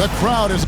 The crowd is...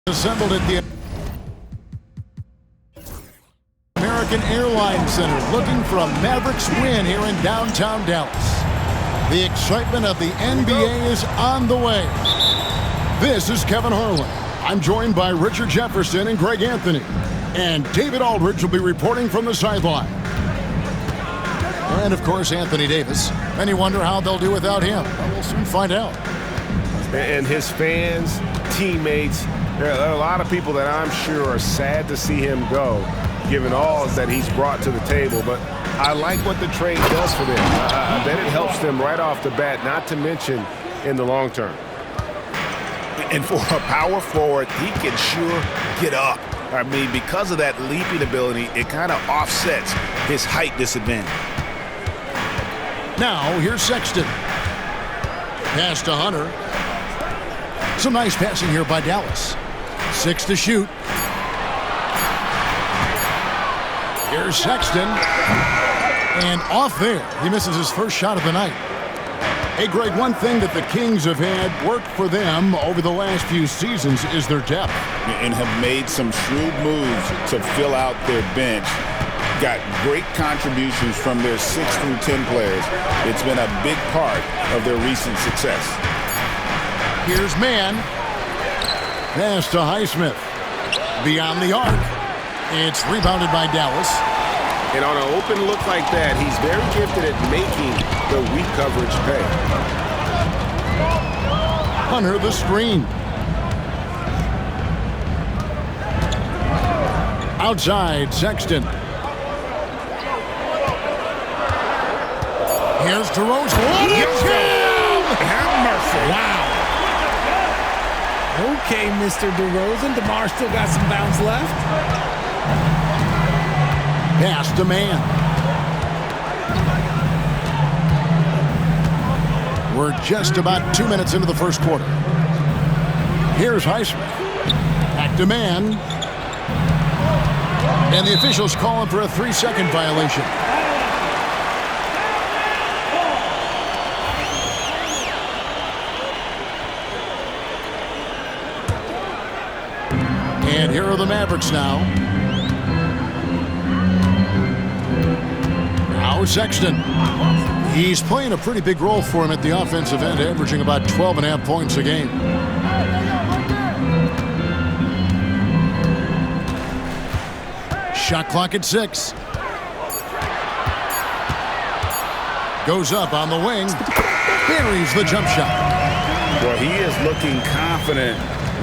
assembled at the American Airlines Center, looking for a Mavericks win here in downtown Dallas. The excitement of the NBA is on the way. This is Kevin Harlan. I'm joined by Richard Jefferson and Greg Anthony. And David Aldridge will be reporting from the sideline. And, of course, Anthony Davis. Many wonder how they'll do without him. Well, we'll soon find out. And his fans, teammates, there are a lot of people that I'm sure are sad to see him go, given all that he's brought to the table. But I like what the trade does for them. I bet it helps them right off the bat, not to mention in the long term. And for a power forward, he can sure get up. I mean, because of that leaping ability, it kind of offsets his height disadvantage. Now, here's Sexton. Pass to Hunter. Some nice passing here by Dallas. 6 to shoot. Here's Sexton. And off there. He misses his first shot of the night. Hey, Greg, one thing that the Kings have had work for them over the last few seasons is their depth. And have made some shrewd moves to fill out their bench. Got great contributions from their 6 through 10 players. It's been a big part of their recent success. Here's Mann. Pass to Highsmith. Beyond the arc. It's rebounded by Dallas. And on an open look like that, he's very gifted at making the weak coverage pay. Hunter the screen. Outside, Sexton. Here's DeRozan. What a jam! Have mercy. Wow. Okay, Mr. DeRozan. DeMar still got some bounce left. Pass to Mann. We're just about 2 minutes into the first quarter. Here's Highsmith. Back to Mann. And the officials calling for a 3-second violation. And here are the Mavericks now. Now Sexton. He's playing a pretty big role for him at the offensive end, averaging about 12.5 points a game. Shot clock at 6. Goes up on the wing. Buries the jump shot. Well, he is looking confident.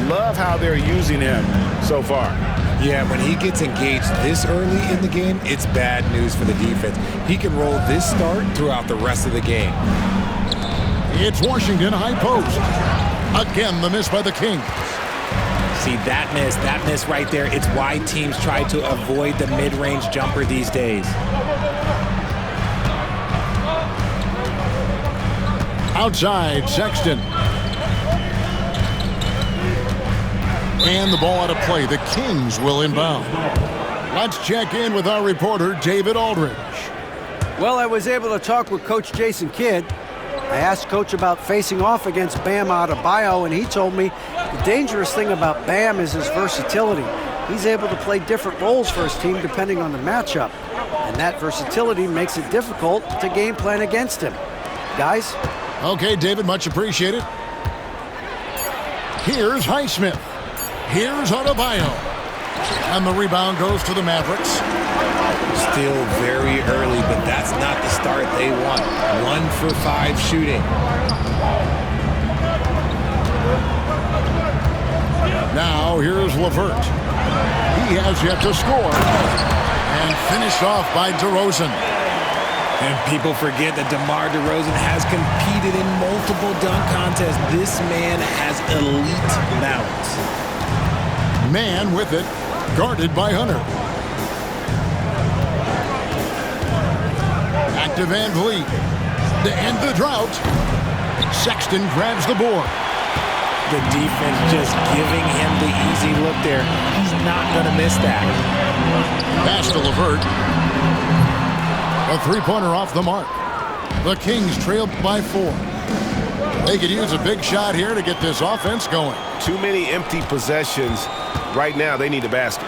Love how they're using him so far. Yeah, when he gets engaged this early in the game, it's bad news for the defense. He can roll this start throughout the rest of the game. It's Washington high post. Again, the miss by the Kings. See, that miss right there, it's why teams try to avoid the mid-range jumper these days. Outside, Sexton. And the ball out of play. The Kings will inbound. Let's check in with our reporter, David Aldridge. Well, I was able to talk with Coach Jason Kidd. I asked Coach about facing off against Bam Adebayo, and he told me the dangerous thing about Bam is his versatility. He's able to play different roles for his team depending on the matchup, and that versatility makes it difficult to game plan against him. Guys? Okay, David, much appreciated. Here's Highsmith. Here's Adebayo. And the rebound goes to the Mavericks. Still very early, but that's not the start they want. 1 for 5 shooting. Now here's LeVert. He has yet to score. And finished off by DeRozan. And people forget that DeMar DeRozan has competed in multiple dunk contests. This man has elite balance. Man with it, guarded by Hunter. Back to Van Vliet. To end the drought, Sexton grabs the board. The defense just giving him the easy look there. He's not going to miss that. Pass to LeVert. A three-pointer off the mark. The Kings trail by 4. They could use a big shot here to get this offense going. Too many empty possessions. Right now, they need a basket.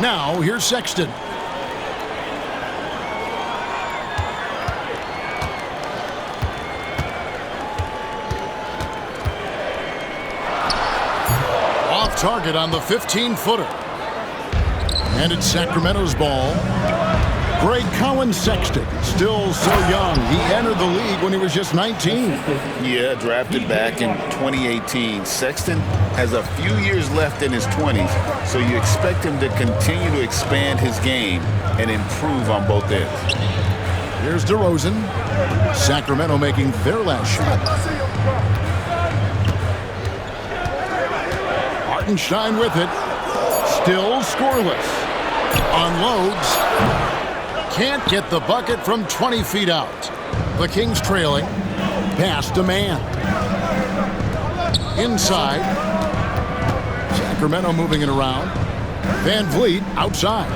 Now, here's Sexton. Off target on the 15-footer. And it's Sacramento's ball. Greg Cowan Sexton, still so young. He entered the league when he was just 19. Yeah, drafted back in 2018. Sexton has a few years left in his 20s, so you expect him to continue to expand his game and improve on both ends. Here's DeRozan. Sacramento making their last shot. Hartenstein with it. Still scoreless. Unloads. Can't get the bucket from 20 feet out. The Kings trailing. Pass to Man. Inside. Sacramento moving it around. Van Vliet outside.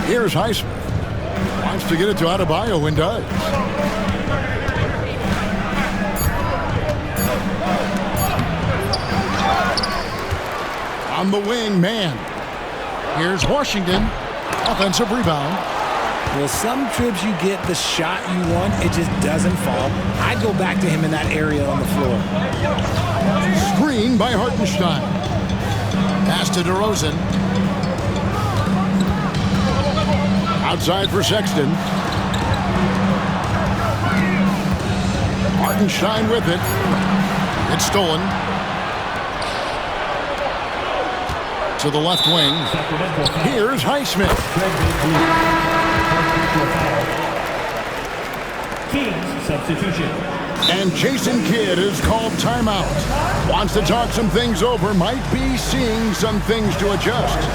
Here's Highsmith. Wants to get it to Adebayo and does. On the wing, Man. Here's Washington. Offensive rebound. Well, some trips you get the shot you want, it just doesn't fall. I'd go back to him in that area on the floor. Screen by Hartenstein. Pass to DeRozan. Outside for Sexton. Hartenstein with it. It's stolen. To the left wing. Here's Highsmith. Kings substitution. And Jason Kidd is called timeout. Wants to talk some things over. Might be seeing some things to adjust.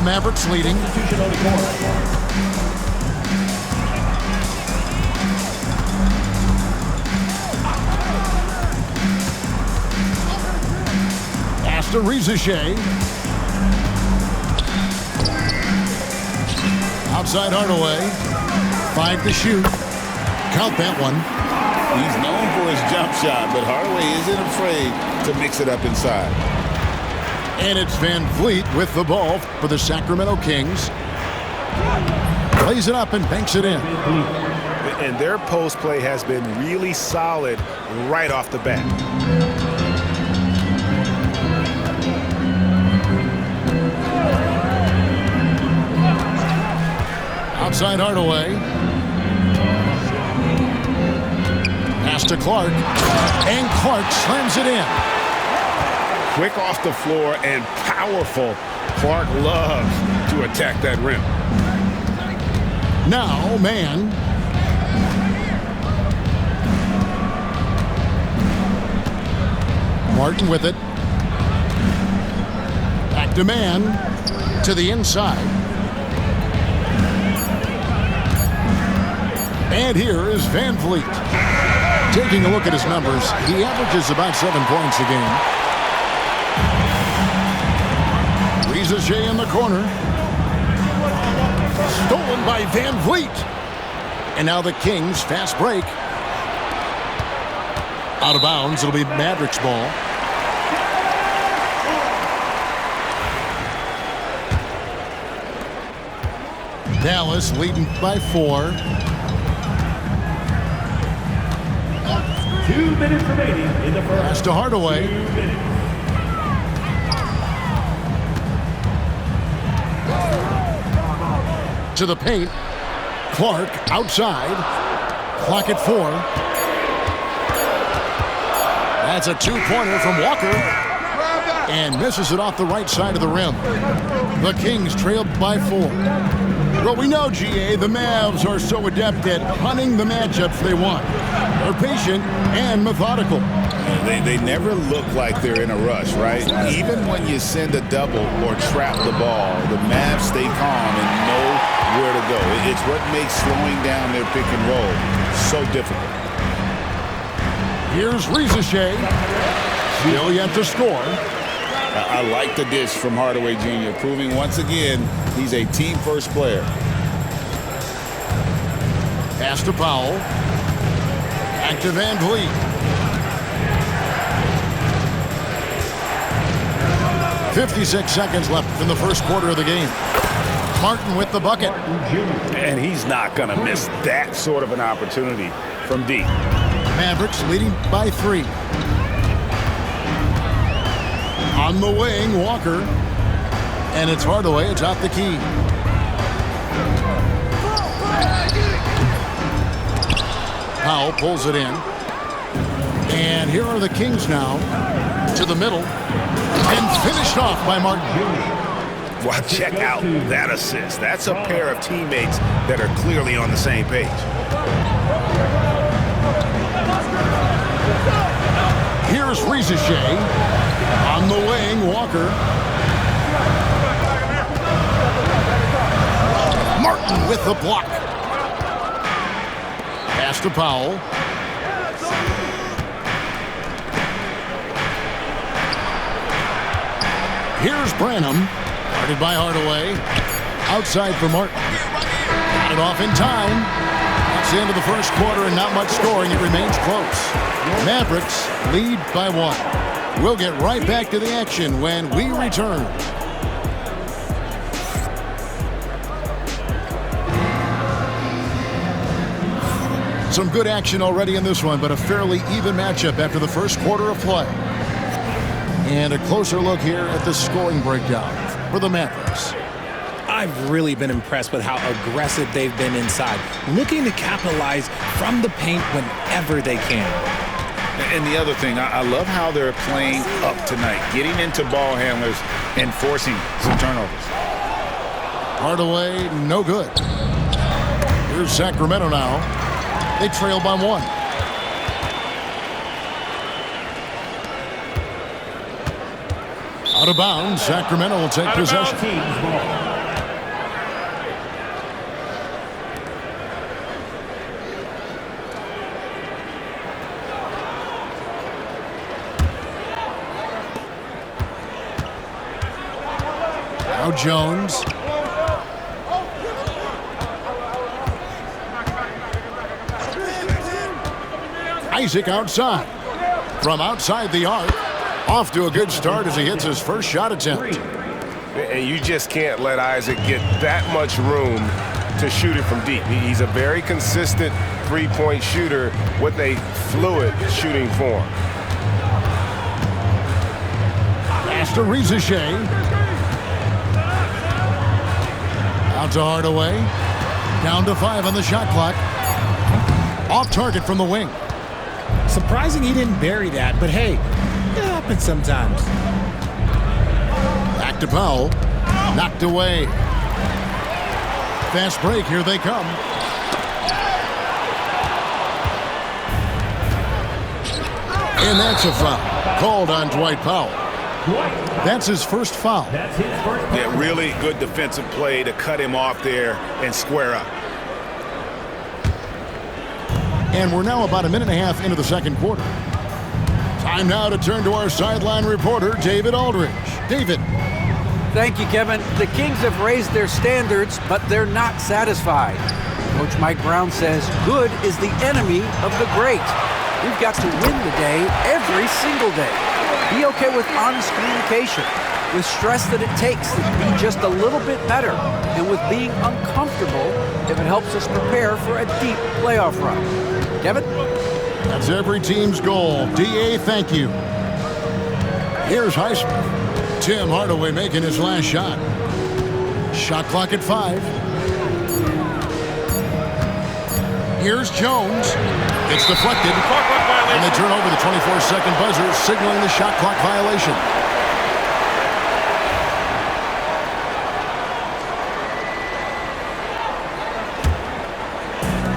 Mavericks leading. Pass to Rizichet. Outside Hardaway. 5 to shoot. Count that one. He's known for his jump shot, but Hardaway isn't afraid to mix it up inside. And it's Van Vliet with the ball for the Sacramento Kings. Plays it up and banks it in. And their post play has been really solid right off the bat. Outside Hardaway. Pass to Clark. And Clark slams it in. Quick off the floor and powerful. Clark loves to attack that rim. Now, Man. Martin with it. Back to Man. To the inside. And here is Van Vliet. Taking a look at his numbers, he averages about 7 points a game. Riesesche in the corner. Stolen by Van Vliet. And now the Kings fast break. Out of bounds. It'll be Mavericks ball. Dallas leading by 4. 2 minutes remaining in the first. Pass to Hardaway. 2 minutes. To the paint. Clark outside. Clock at 4. That's a 2-pointer from Walker. And misses it off the right side of the rim. The Kings trailed by 4. Well, we know, GA, the Mavs are so adept at hunting the matchups they want. They're patient and methodical. They never look like they're in a rush, right? Even when you send a double or trap the ball, the Mavs stay calm and know where to go. It's what makes slowing down their pick and roll so difficult. Here's Riesesche. Still yet to score. I like the dish from Hardaway Jr., proving once again he's a team-first player. Pass to Powell. Back to Van Vliet. .56 seconds left in the first quarter of the game. Martin with the bucket. And he's not going to miss that sort of an opportunity from deep. Mavericks leading by 3. On the wing, Walker. And it's Hardaway atop the key. Powell pulls it in. And here are the Kings now. To the middle. And finished off by Martin. Well, check out that assist. That's a pair of teammates that are clearly on the same page. Here's Riesesche. On the wing, Walker. Martin with the block. Pass to Powell. Here's Branham. Guarded by Hardaway. Outside for Martin. Got it off in time. That's the end of the first quarter and not much scoring. It remains close. Mavericks lead by 1. We'll get right back to the action when we return. Some good action already in this one, but a fairly even matchup after the first quarter of play. And a closer look here at the scoring breakdown for the Mavericks. I've really been impressed with how aggressive they've been inside, looking to capitalize from the paint whenever they can. And the other thing, I love how they're playing up tonight, getting into ball handlers and forcing some turnovers. Hardaway, no good. Here's Sacramento now. They trail by 1. Out of bounds, Sacramento will take possession. Kings ball. Now Jones. Isaac outside. From outside the arc. Off to a good start as he hits his first shot attempt. And you just can't let Isaac get that much room to shoot it from deep. He's a very consistent three-point shooter with a fluid shooting form. Pass to Riesesche. Out to Hardaway. Down to 5 on the shot clock. Off target from the wing. Surprising he didn't bury that, but hey, it happens sometimes. Back to Powell. Knocked away. Fast break. Here they come. And that's a foul. Called on Dwight Powell. That's his first foul. That's his first foul. Yeah, really good defensive play to cut him off there and square up. And we're now about a minute and a half into the second quarter. Time now to turn to our sideline reporter, David Aldridge. David. Thank you, Kevin. The Kings have raised their standards, but they're not satisfied. Coach Mike Brown says good is the enemy of the great. We've got to win the day every single day. Be okay with honest communication, with stress that it takes to be just a little bit better, and with being uncomfortable if it helps us prepare for a deep playoff run. Kevin? That's every team's goal. D.A., thank you. Here's Highsmith. Tim Hardaway making his last shot. Shot clock at 5. Here's Jones. It's deflected. And they turn over the 24-second buzzer, signaling the shot clock violation.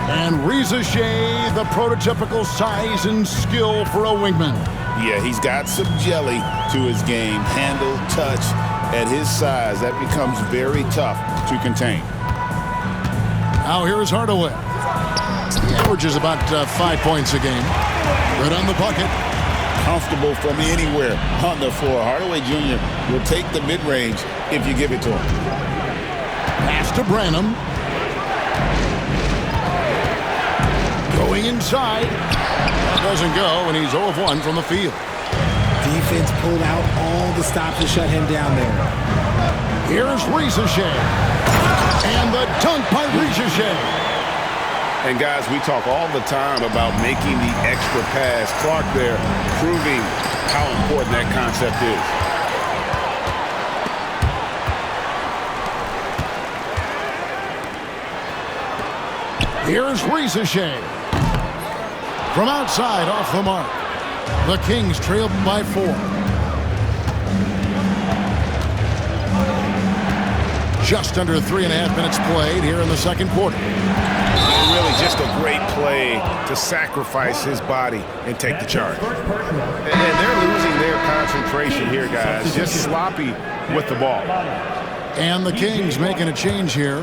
And Reza Shea, the prototypical size and skill for a wingman. Yeah, he's got some jelly to his game. Handle, touch. At his size, that becomes very tough to contain. Now here is Hardaway. He averages about 5 points a game. Right on the bucket. Comfortable from anywhere on the floor. Hardaway Jr. will take the mid-range if you give it to him. Pass to Branham. Going inside. Doesn't go, and he's 0 of 1 from the field. Defense pulled out all the stops to shut him down there. Here's Reza Shea. And the dunk by Reza Shea. And guys, we talk all the time about making the extra pass. Clark there proving how important that concept is. Here's Reza Shea. From outside, off the mark. The Kings trail by 4. Just under 3.5 minutes played here in the second quarter. Really just a great play to sacrifice his body and take the charge. And they're losing their concentration here, guys. Just sloppy with the ball. And the Kings making a change here.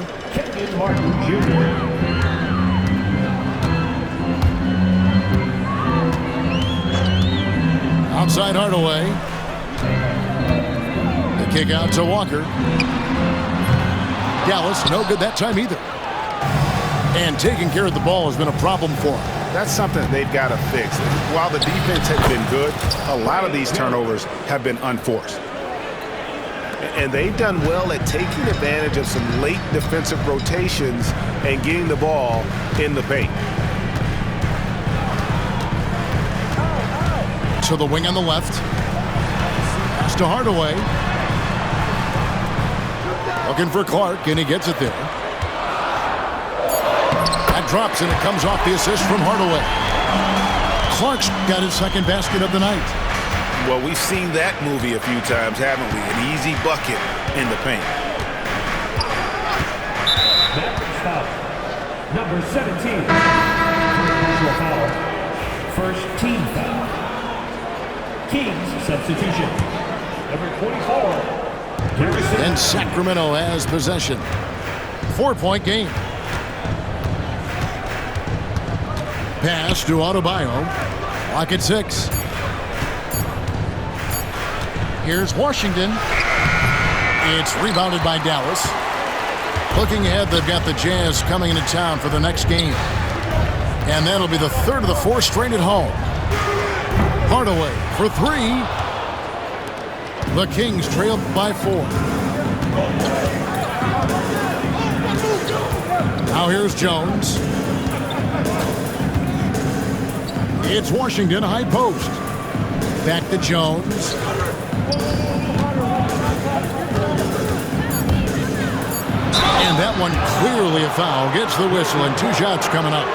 Outside Hardaway. The kick out to Walker. Dallas, no good that time either. And taking care of the ball has been a problem for him. That's something they've got to fix. While the defense has been good, a lot of these turnovers have been unforced. And they've done well at taking advantage of some late defensive rotations and getting the ball in the paint. To the wing on the left. Pass to Hardaway. Looking for Clark, and he gets it there. That drops, and it comes off the assist from Hardaway. Clark's got his second basket of the night. Well, we've seen that movie a few times, haven't we? An easy bucket in the paint. Mavericks foul. Number 17. Personal foul. First team foul. Kings substitution. Number 24. And Sacramento has possession. 4-point game. Pass to Adebayo. Lock at 6. Here's Washington. It's rebounded by Dallas. Looking ahead, they've got the Jazz coming into town for the next game. And that'll be the third of the 4 straight at home. Hardaway for 3. The Kings trail by 4. Now here's Jones. It's Washington, high post. Back to Jones. And that one clearly a foul. Gets the whistle, and 2 shots coming up.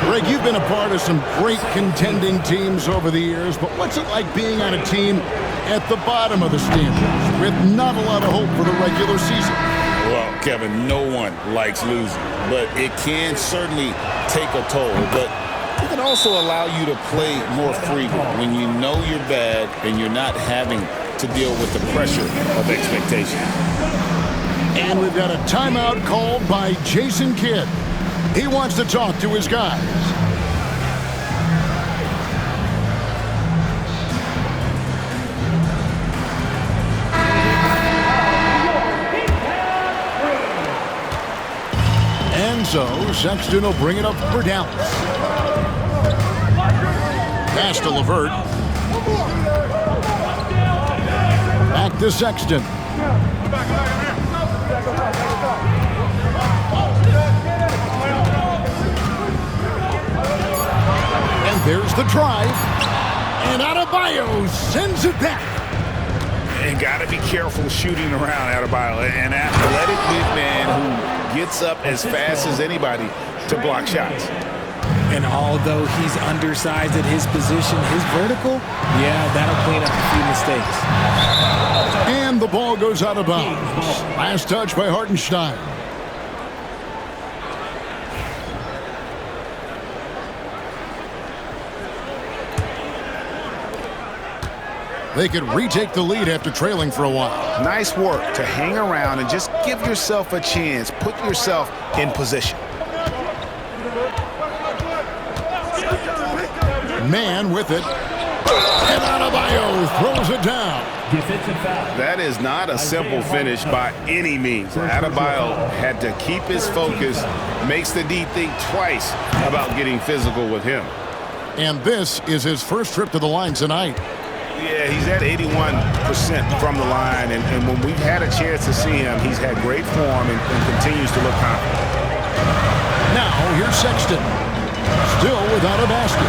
Greg, you've been a part of some great contending teams over the years, but what's it like being on a team at the bottom of the standings with not a lot of hope for the regular season? Well, Kevin, no one likes losing, but it can certainly take a toll. But it can also allow you to play more freely when you know you're bad and you're not having to deal with the pressure of expectation. And we've got a timeout called by Jason Kidd. He wants to talk to his guys. So Sexton will bring it up for Dallas. Pass to Levert. Back to Sexton. And there's the drive. And Adebayo sends it back. And got to be careful shooting around Adebayo. An athletic big man who gets up as fast as anybody to block shots. And although he's undersized at his position, his vertical, yeah, that'll clean up a few mistakes. And the ball goes out of bounds. Last touch by Hartenstein. They could retake the lead after trailing for a while. Nice work to hang around and just give yourself a chance. Put yourself in position. Man with it. And Adebayo throws it down. Defensive foul. That is not a simple finish by any means. Adebayo had to keep his focus, makes the D think twice about getting physical with him. And this is his first trip to the line tonight. Yeah, he's at 81% from the line, and when we've had a chance to see him, he's had great form and continues to look confident. Now, here's Sexton. Still without a basket.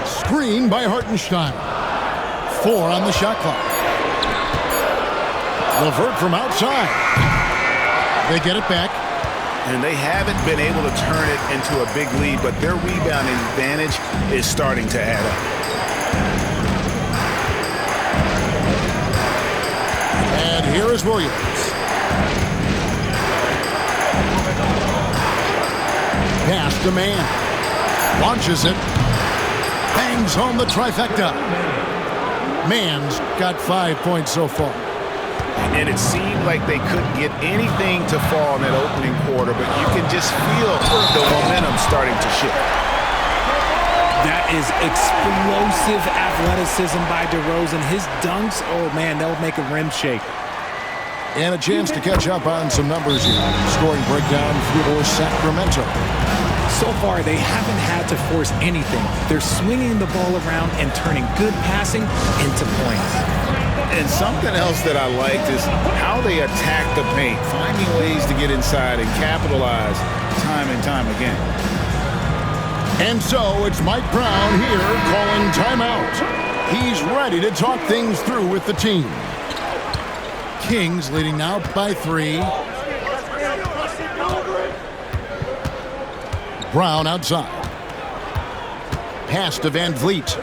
Screen by Hartenstein. 4 on the shot clock. Levert from outside. They get it back. And they haven't been able to turn it into a big lead, but their rebounding advantage is starting to add up. And here is Williams. Pass to Man. Launches it. Bangs home the trifecta. Man's got 5 points so far. And it seemed like they couldn't get anything to fall in that opening quarter, but you can just feel the momentum starting to shift. That is explosive athleticism by DeRozan. His dunks, oh man, they'll make a rim shake. And a chance to catch up on some numbers here. Scoring breakdown for Sacramento. So far, they haven't had to force anything. They're swinging the ball around and turning good passing into points. And something else that I liked is how they attack the paint, finding ways to get inside and capitalize time and time again. And so it's Mike Brown here calling timeout. He's ready to talk things through with the team. Kings leading now by 3. Brown outside. Pass to Van Vliet.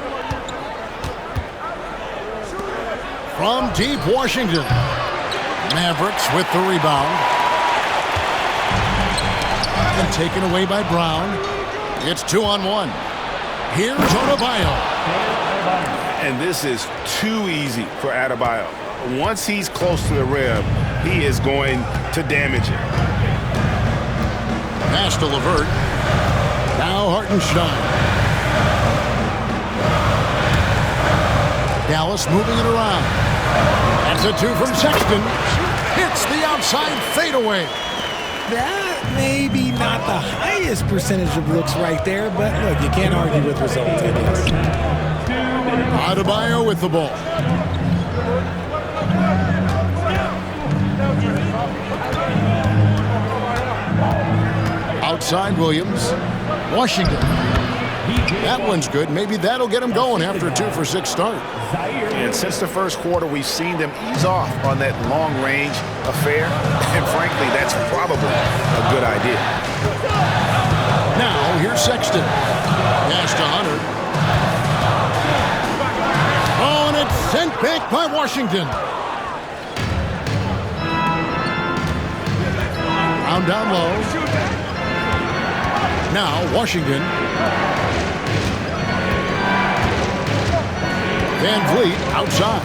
From deep Washington. Mavericks with the rebound. And taken away by Brown. It's 2-on-1. Here's Adebayo. And this is too easy for Adebayo. Once he's close to the rim, he is going to damage it. Pass to Levert. Now Hartenstein. Dallas moving it around. That's a 2 from Sexton. Hits the outside fadeaway. That may be not the highest percentage of looks right there, but look, you can't argue with results, I guess. Adebayo with the ball. Outside Williams. Washington. That one's good. Maybe that'll get him going after a 2-for-6 start. And since the first quarter, we've seen them ease off on that long-range affair. And frankly, that's probably a good idea. Now, here's Sexton. Pass to Hunter. Oh, and it's sent back by Washington. Brown down low. Now, Washington. Van Vliet outside.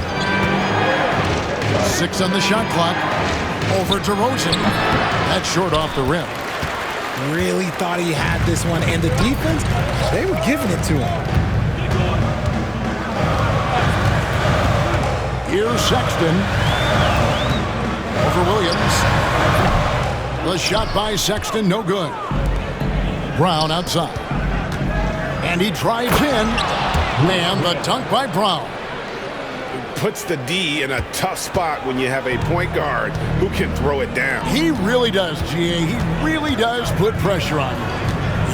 6 on the shot clock. Over to DeRozan. That's short off the rim. Really thought he had this one, and the defense, they were giving it to him. Here's Sexton. for Williams. The shot by Sexton, no good. Brown outside. And he drives in. And the dunk by Brown. Puts the D in a tough spot when you have a point guard who can throw it down. He really does, GA. He really does put pressure on you.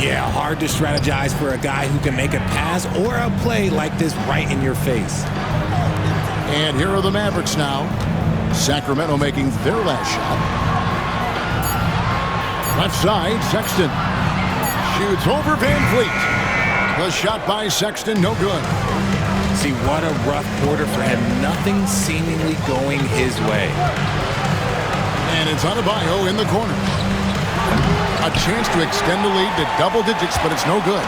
Yeah, hard to strategize for a guy who can make a pass or a play like this right in your face. And here are the Mavericks now. Sacramento making their last shot. Left side, Sexton. Shoots over Van Fleet. The shot by Sexton, no good. See, what a rough quarter for him. Nothing seemingly going his way. And it's Adebayo in the corner. A chance to extend the lead to double digits, but it's no good.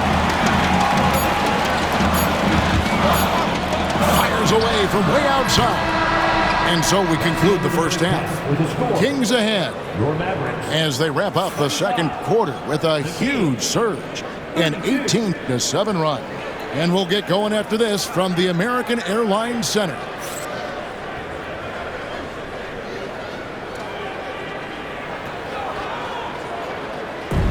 Fires away from way outside. And so we conclude the first half. Kings ahead as they wrap up the second quarter with a huge surge, an 18-7 run. And we'll get going after this from the American Airlines Center.